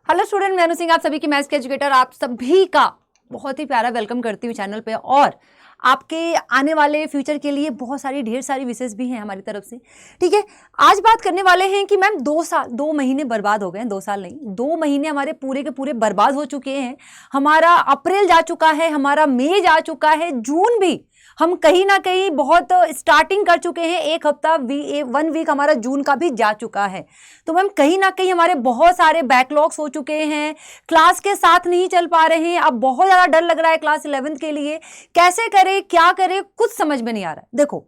Hello student, मैं अनु सिंह आप सभी की मैथ्स के एजुकेटर आप सभी का बहुत ही प्यारा वेलकम करती हूँ चैनल पे। और आपके आने वाले फ्यूचर के लिए बहुत सारी ढेर सारी विशेष भी हैं हमारी तरफ से। ठीक है, आज बात करने वाले हैं कि मैम 2 महीने बर्बाद हो गए हैं। 2 साल नहीं, 2 महीने हमारे पूरे के पूरे बर्बाद हो चुके हैं। हमारा अप्रैल जा चुका है, हमारा मई जा चुका है, जून भी हम कहीं ना कहीं बहुत स्टार्टिंग कर चुके हैं। एक हफ्ता 1 वीक हमारा जून का भी जा चुका है। तो मैम कहीं ना कहीं हमारे बहुत सारे बैकलॉग्स हो चुके हैं, क्लास के साथ नहीं चल पा रहे हैं। अब बहुत ज़्यादा डर लग रहा है क्लास 11th के लिए, कैसे करें क्या करें कुछ समझ में नहीं आ रहा है। देखो,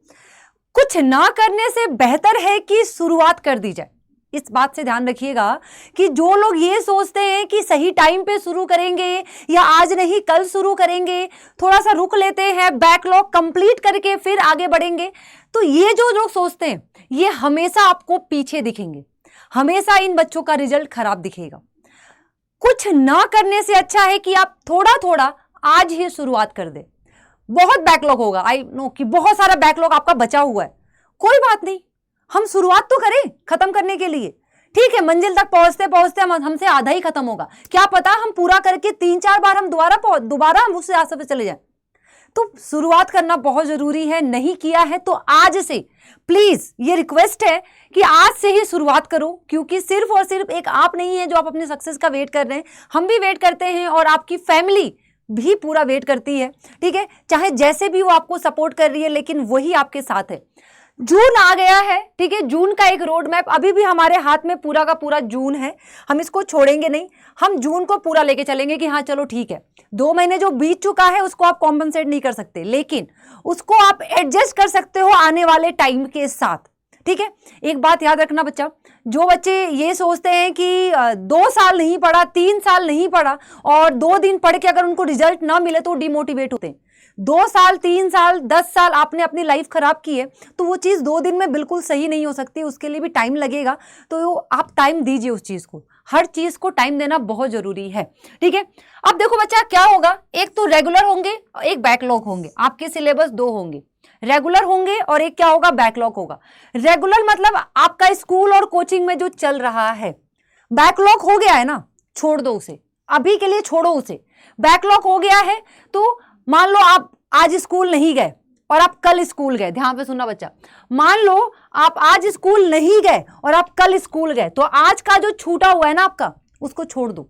कुछ ना करने से बेहतर है कि शुरुआत कर दी जाए। इस बात से ध्यान रखिएगा कि जो लोग ये सोचते हैं कि सही टाइम पे शुरू करेंगे या आज नहीं कल शुरू करेंगे, थोड़ा सा रुक लेते हैं, बैकलॉग कंप्लीट करके फिर आगे बढ़ेंगे, तो ये जो लोग सोचते हैं ये हमेशा आपको पीछे दिखेंगे, हमेशा इन बच्चों का रिजल्ट खराब दिखेगा। कुछ ना करने से अच्छा है कि आप थोड़ा थोड़ा आज ही शुरुआत कर दे। बहुत बैकलॉग होगा, आई नो कि बहुत सारा बैकलॉग आपका बचा हुआ है, कोई बात नहीं, हम शुरुआत तो करें खत्म करने के लिए। ठीक है, मंजिल तक पहुंचते पहुंचते हमसे आधा ही खत्म होगा, क्या पता हम पूरा करके 3-4 बार हम दोबारा हम उससे रास्ते पे चले जाएं। तो शुरुआत करना बहुत जरूरी है। नहीं किया है तो आज से प्लीज ये रिक्वेस्ट है कि आज से ही शुरुआत करो, क्योंकि सिर्फ और सिर्फ एक आप नहीं है जो आप अपने सक्सेस का वेट कर रहे हैं, हम भी वेट करते हैं और आपकी फैमिली भी पूरा वेट करती है। ठीक है, चाहे जैसे भी वो आपको सपोर्ट कर रही है, लेकिन वही आपके साथ है। जून आ गया है, ठीक है, जून का एक रोड मैप अभी भी हमारे हाथ में पूरा का पूरा जून है, हम इसको छोड़ेंगे नहीं, हम जून को पूरा लेके चलेंगे कि हाँ चलो ठीक है, 2 महीने जो बीत चुका है उसको आप कॉम्पनसेट नहीं कर सकते, लेकिन उसको आप एडजस्ट कर सकते हो आने वाले टाइम के साथ। ठीक है, एक बात याद रखना बच्चा, जो बच्चे ये सोचते हैं कि 2 साल नहीं पढ़ा, 3 साल नहीं पढ़ा और 2 दिन पढ़ के अगर उनको रिजल्ट ना मिले तो डिमोटिवेट होते हैं। 2 साल, 3 साल, 10 साल आपने अपनी लाइफ खराब की है, तो वो चीज़ 2 दिन में बिल्कुल सही नहीं हो सकती, उसके लिए भी टाइम लगेगा। तो आप टाइम दीजिए उस चीज़ को, हर चीज़ को टाइम देना बहुत जरूरी है। ठीक है, अब देखो बच्चा क्या होगा, एक तो रेगुलर होंगे, एक बैकलॉग होंगे, आपके सिलेबस 2 होंगे, रेगुलर होंगे और एक क्या होगा, बैकलॉग होगा। रेगुलर मतलब आपका स्कूल और कोचिंग में जो चल रहा है। बैकलॉग हो गया है ना, छोड़ दो उसे, अभी के लिए छोड़ो उसे। बैकलॉग हो गया है तो मान लो आप आज स्कूल नहीं गए और आप कल स्कूल गए, ध्यान पे सुनना बच्चा, मान लो आप आज स्कूल नहीं गए और आप कल स्कूल गए, तो आज का जो छूटा हुआ है ना आपका, उसको छोड़ दो।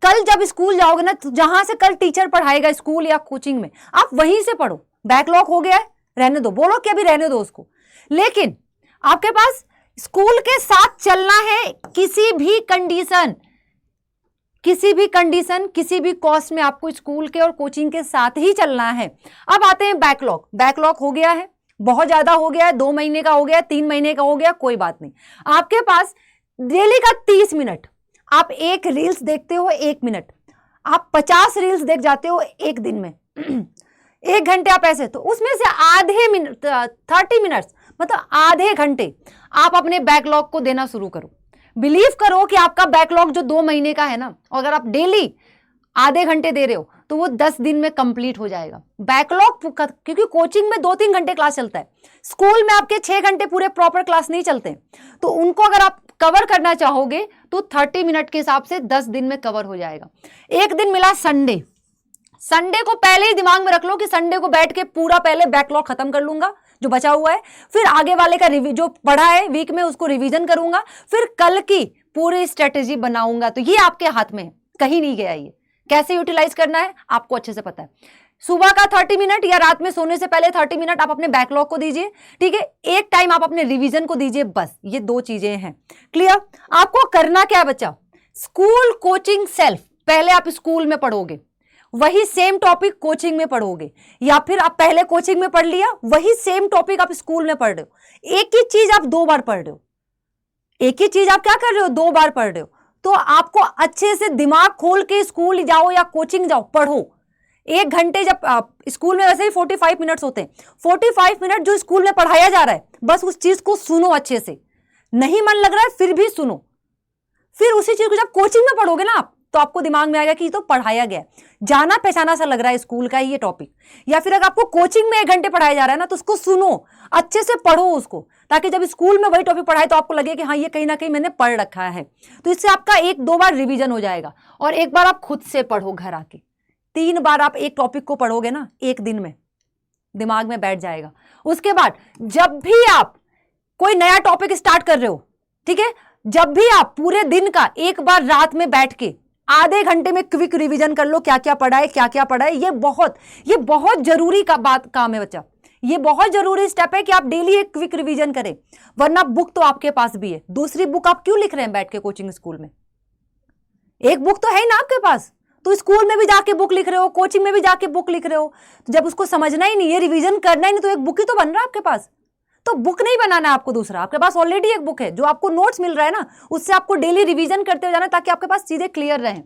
कल जब स्कूल जाओगे ना, जहां से कल टीचर पढ़ाएगा स्कूल या कोचिंग में, आप वहीं से पढ़ो। बैकलॉग हो गया है, रहने दो, बोलो कि अभी रहने दो उसको, लेकिन आपके पास स्कूल के साथ चलना है। किसी भी कंडीशन, किसी भी कॉस्ट में आपको स्कूल के और कोचिंग के साथ ही चलना है। अब आते हैं बैकलॉग। बैकलॉग हो गया है, बहुत ज्यादा हो गया है, 2 महीने का हो गया, 3 महीने का हो गया, कोई बात नहीं। आपके पास डेली का 30 मिनट, आप एक रील्स देखते हो 1 मिनट, आप 50 रील्स देख जाते हो एक दिन में 1 घंटे आप ऐसे, तो उसमें से आधे मिनट 30 मिनट्स मतलब आधे घंटे आप अपने बैकलॉग को देना शुरू करो। बिलीव करो कि आपका बैकलॉग जो 2 महीने का है ना, अगर आप डेली आधे घंटे दे रहे हो तो वो 10 दिन में कंप्लीट हो जाएगा बैकलॉग। क्योंकि कोचिंग में 2-3 घंटे क्लास चलता है, स्कूल में आपके 6 घंटे पूरे प्रॉपर क्लास नहीं चलते, तो उनको अगर आप कवर करना चाहोगे तो 30 मिनट के हिसाब से 10 दिन में कवर हो जाएगा। एक दिन मिला संडे, संडे को पहले ही दिमाग में रख लो कि संडे को बैठ के पूरा पहले बैकलॉग खत्म कर लूंगा जो बचा हुआ है, फिर आगे वाले का जो पढ़ा है वीक में उसको रिवीजन करूंगा, फिर कल की पूरी स्ट्रेटेजी बनाऊंगा। तो ये आपके हाथ में है, कहीं नहीं गया। ये कैसे यूटिलाइज करना है आपको अच्छे से पता है। सुबह का 30 मिनट या रात में सोने से पहले 30 मिनट आप अपने बैकलॉग को दीजिए। ठीक है, एक टाइम आप अपने रिवीजन को दीजिए, बस ये 2 चीजें हैं। क्लियर? आपको करना क्या है बच्चा, स्कूल कोचिंग सेल्फ, पहले आप स्कूल में पढ़ोगे, वही सेम टॉपिक कोचिंग में पढ़ोगे, या फिर आप पहले कोचिंग में पढ़ लिया, वही सेम टॉपिक आप स्कूल में पढ़ रहे हो। एक ही चीज आप 2 बार पढ़ रहे हो, एक ही चीज आप क्या कर रहे हो, 2 बार पढ़ रहे हो। तो आपको अच्छे से दिमाग खोल के स्कूल जाओ या कोचिंग जाओ, पढ़ो। 1 घंटे, जब आप स्कूल में वैसे ही 45 मिनट्स होते हैं, 45 मिनट जो स्कूल में पढ़ाया जा रहा है बस उस चीज को सुनो अच्छे से। नहीं मन लग रहा है फिर भी सुनो, फिर उसी चीज को जब कोचिंग में पढ़ोगे ना आप, तो आपको दिमाग में आएगा कि ये तो पढ़ाया गया, जाना पहचाना सा लग रहा है स्कूल का ये टॉपिक। या फिर अगर आपको कोचिंग में 1 घंटे पढ़ाया जा रहा है ना, तो उसको सुनो, अच्छे से पढ़ो उसको, ताकि जब स्कूल में वही टॉपिक पढ़ाए तो आपको लगे कि हाँ ये कहीं ना कहीं मैंने पढ़ रखा है। तो इससे आपका 1-2 बार रिवीजन हो जाएगा। और एक बार आप खुद से पढ़ो घर आके, 3 बार आप एक टॉपिक को पढ़ोगे ना एक दिन में, दिमाग में बैठ जाएगा। उसके बाद जब भी आप कोई नया टॉपिक स्टार्ट कर रहे हो, ठीक है, जब भी आप पूरे दिन का एक बार रात में बैठ के आधे घंटे में क्विक रिवीजन कर लो, क्या क्या पढ़ा है क्या क्या पढ़ा है। ये बहुत जरूरी काम है बच्चा, ये बहुत जरूरी स्टेप है कि आप डेली एक क्विक रिवीजन करें। वरना बुक तो आपके पास भी है, दूसरी बुक आप क्यों लिख रहे हैं बैठ के कोचिंग स्कूल में? एक बुक तो है ही ना आपके पास, तो स्कूल में भी जाके बुक लिख रहे हो, कोचिंग में भी जाके बुक लिख रहे हो। तो जब उसको समझना ही नहीं है, रिवीजन करना ही नहीं, तो एक बुक ही तो बन रहा है आपके पास। तो बुक नहीं बनाना है आपको, दूसरा आपके पास ऑलरेडी एक बुक है, जो आपको नोट्स मिल रहा है ना, उससे आपको डेली रिवीजन करते हुए जाना ताकि आपके पास चीजें क्लियर रहें।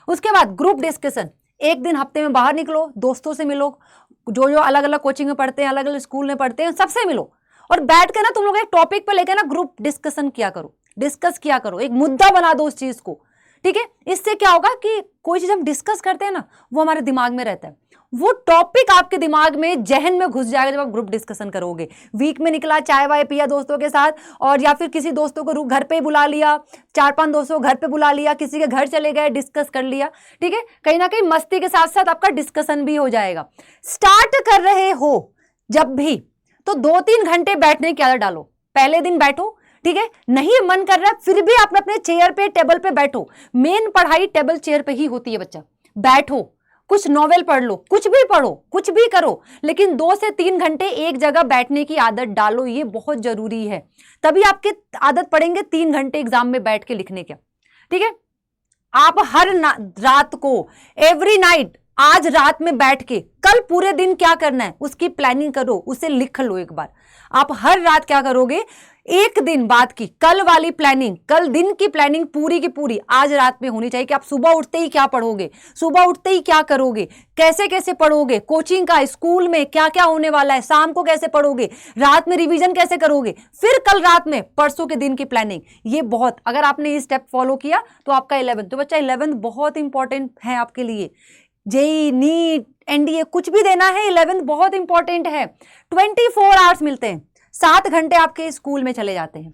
उसके बाद ग्रुप डिस्कशन, एक दिन हफ्ते में बाहर निकलो, दोस्तों से मिलो, जो जो अलग अलग कोचिंग में पढ़ते हैं, अलग अलग स्कूल में पढ़ते हैं, सबसे मिलो और बैठ के ना तुम लोग एक टॉपिक पर लेकर ना ग्रुप डिस्कशन किया करो, डिस्कस किया करो, एक मुद्दा बना दो उस चीज को, ठीक है। इससे क्या होगा कि कोई चीज हम डिस्कस करते हैं ना, वो हमारे दिमाग में रहता है, वो टॉपिक आपके दिमाग में, जहन में घुस जाएगा जब आप ग्रुप डिस्कशन करोगे। वीक में निकला, चाय वाय पिया दोस्तों के साथ, और या फिर किसी दोस्तों को घर पे बुला लिया, 4-5 दोस्तों को घर पे बुला लिया, किसी के घर चले गए, डिस्कस कर लिया, ठीक है। कहीं ना कहीं मस्ती के साथ साथ आपका डिस्कशन भी हो जाएगा। स्टार्ट कर रहे हो जब भी, तो 2-3 घंटे बैठने की आदत डालो। पहले दिन बैठो, ठीक है, नहीं मन कर रहा फिर भी आप अपने चेयर पे, टेबल पे बैठो। मेन पढ़ाई टेबल चेयर पे ही होती है बच्चा। बैठो, कुछ नॉवेल पढ़ लो, कुछ भी पढ़ो, कुछ भी करो, लेकिन 2 से 3 घंटे एक जगह बैठने की आदत डालो, ये बहुत जरूरी है। तभी आपके आदत पड़ेंगे 3 घंटे एग्जाम में बैठ के लिखने का, ठीक है। आप हर रात को, एवरी नाइट, आज रात में बैठ के कल पूरे दिन क्या करना है उसकी प्लानिंग करो, उसे लिख लो एक बार। आप हर रात क्या करोगे, एक दिन बाद की कल वाली प्लानिंग, कल दिन की प्लानिंग पूरी की पूरी आज रात में होनी चाहिए कि आप सुबह उठते ही क्या पढ़ोगे, सुबह उठते ही क्या करोगे, कैसे कैसे पढ़ोगे, कोचिंग का, स्कूल में क्या क्या होने वाला है, शाम को कैसे पढ़ोगे, रात में रिवीजन कैसे करोगे, फिर कल रात में परसों के दिन की प्लानिंग। ये बहुत, अगर आपने ये स्टेप फॉलो किया तो आपका 11th, तो बच्चा 11th बहुत इंपॉर्टेंट है आपके लिए। जेई, नीट, एनडीए कुछ भी देना है, 11th बहुत इंपॉर्टेंट है। 24 आवर्स मिलते हैं, 7 घंटे आपके स्कूल में चले जाते हैं।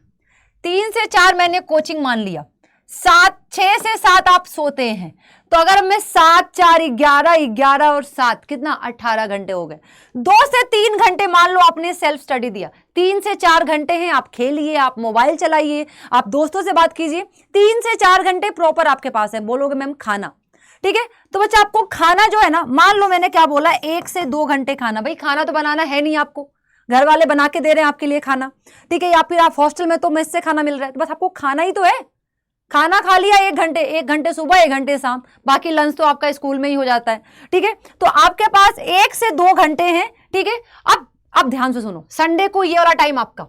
3 से 4 मैंने कोचिंग मान लिया, 6 से 7 आप सोते हैं, तो अगर मैं 7, 4, 11, 11 और 7 कितना 18 घंटे हो गए। 2 से 3 घंटे मान लो आपने सेल्फ स्टडी दिया, 3 से 4 घंटे हैं आप खेलिए, आप मोबाइल चलाइए, आप दोस्तों से बात कीजिए। 3 से 4 घंटे प्रॉपर आपके पास है। बोलोगे मैम खाना, ठीक है, तो बच्चा आपको खाना जो है ना, मान लो मैंने क्या बोला, 1 से 2 घंटे खाना। भाई खाना तो बनाना है नहीं आपको, घर वाले बना के दे रहे हैं आपके लिए खाना, ठीक है, या फिर आप हॉस्टल में तो मेस से खाना मिल रहा है, तो बस आपको खाना ही तो है। खाना खा लिया 1 घंटे सुबह, 1 घंटे शाम, बाकी लंच तो आपका स्कूल में ही हो जाता है, ठीक है। तो आपके पास 1 से 2 घंटे हैं, ठीक है। अब ध्यान से सुनो, संडे को ये वाला टाइम आपका,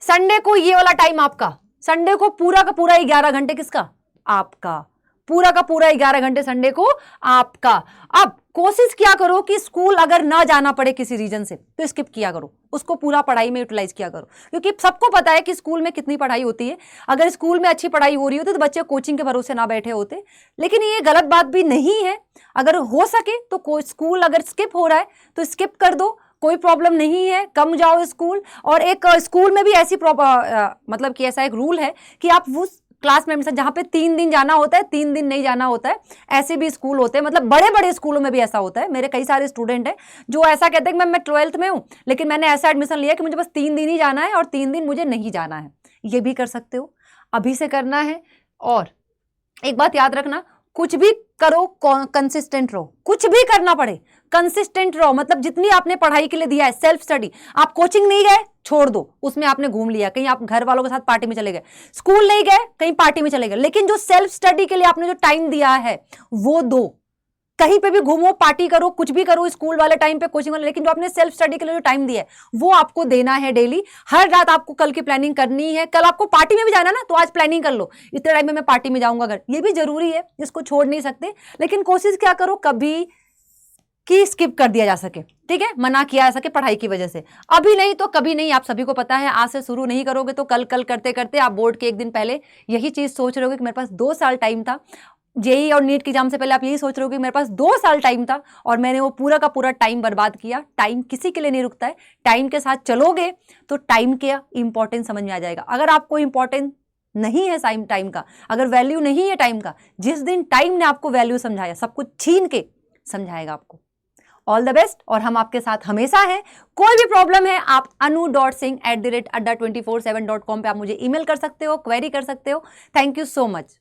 संडे को ये वाला टाइम आपका, संडे को पूरा का पूरा 11 घंटे किसका, आपका, पूरा का पूरा 11 घंटे संडे को आपका। अब कोशिश किया करो कि स्कूल अगर ना जाना पड़े किसी रीजन से तो स्किप किया करो, उसको पूरा पढ़ाई में यूटिलाइज किया करो, क्योंकि सबको पता है कि स्कूल में कितनी पढ़ाई होती है। अगर स्कूल में अच्छी पढ़ाई हो रही होती तो बच्चे कोचिंग के भरोसे ना बैठे होते, लेकिन ये गलत बात भी नहीं है। अगर हो सके तो कोई स्कूल अगर स्किप हो रहा है तो स्किप कर दो, कोई प्रॉब्लम नहीं है, कम जाओ स्कूल। और एक स्कूल में भी ऐसी मतलब कि ऐसा एक रूल है कि आप उस क्लास में एडमिशन जहाँ पे 3 दिन जाना होता है, 3 दिन नहीं जाना होता है, ऐसे भी स्कूल होते हैं। मतलब बड़े बड़े स्कूलों में भी ऐसा होता है। मेरे कई सारे स्टूडेंट हैं जो ऐसा कहते हैं कि मैं 12th में हूँ, लेकिन मैंने ऐसा एडमिशन लिया कि मुझे बस 3 दिन ही जाना है और 3 दिन मुझे नहीं जाना है। ये भी कर सकते हो, अभी से करना है। और एक बात याद रखना, कुछ भी करो कंसिस्टेंट रहो, कुछ भी करना पड़े कंसिस्टेंट रहो। मतलब जितनी आपने पढ़ाई के लिए दिया है, सेल्फ स्टडी, आप कोचिंग नहीं गए छोड़ दो, उसमें आपने घूम लिया, कहीं आप घर वालों के साथ पार्टी में चले गए, स्कूल नहीं गए कहीं पार्टी में चले गए, लेकिन जो सेल्फ स्टडी के लिए आपने जो टाइम दिया है वो दो। कहीं पे भी घूमो, पार्टी करो, कुछ भी करो, स्कूल वाले टाइम पे, कोचिंग वाले, लेकिन जो आपने सेल्फ स्टडी के लिए जो टाइम दिया है वो आपको देना है डेली। हर रात आपको कल की प्लानिंग करनी है। कल आपको पार्टी में भी जाना ना, तो आज प्लानिंग कर लो, इतने टाइम में मैं पार्टी में जाऊंगा घर। ये भी जरूरी है, इसको छोड़ नहीं सकते, लेकिन कोशिश क्या करो कभी कि स्किप कर दिया जा सके, ठीक है, मना किया जा सके पढ़ाई की वजह से। अभी नहीं तो कभी नहीं, आप सभी को पता है। आज से शुरू नहीं करोगे तो कल कल करते करते आप बोर्ड के एक दिन पहले यही चीज सोच रहे होगे कि मेरे पास 2 साल टाइम था, जेई और नीट के एग्जाम से पहले आप यही सोच रहे हो कि मेरे पास 2 साल टाइम था और मैंने वो पूरा का पूरा टाइम बर्बाद किया। टाइम किसी के लिए नहीं रुकता है, टाइम के साथ चलोगे तो टाइम के इंपॉर्टेंस समझ में आ जाएगा। अगर आपको इंपॉर्टेंस नहीं है टाइम का, अगर वैल्यू नहीं है टाइम का, जिस दिन टाइम ने आपको वैल्यू समझाया, सब कुछ छीन के समझाएगा आपको। ऑल द बेस्ट, और हम आपके साथ हमेशा हैं। कोई भी प्रॉब्लम है आप anu.singh@adda247.com पे आप मुझे ईमेल कर सकते हो, क्वेरी कर सकते हो। Thank you so much.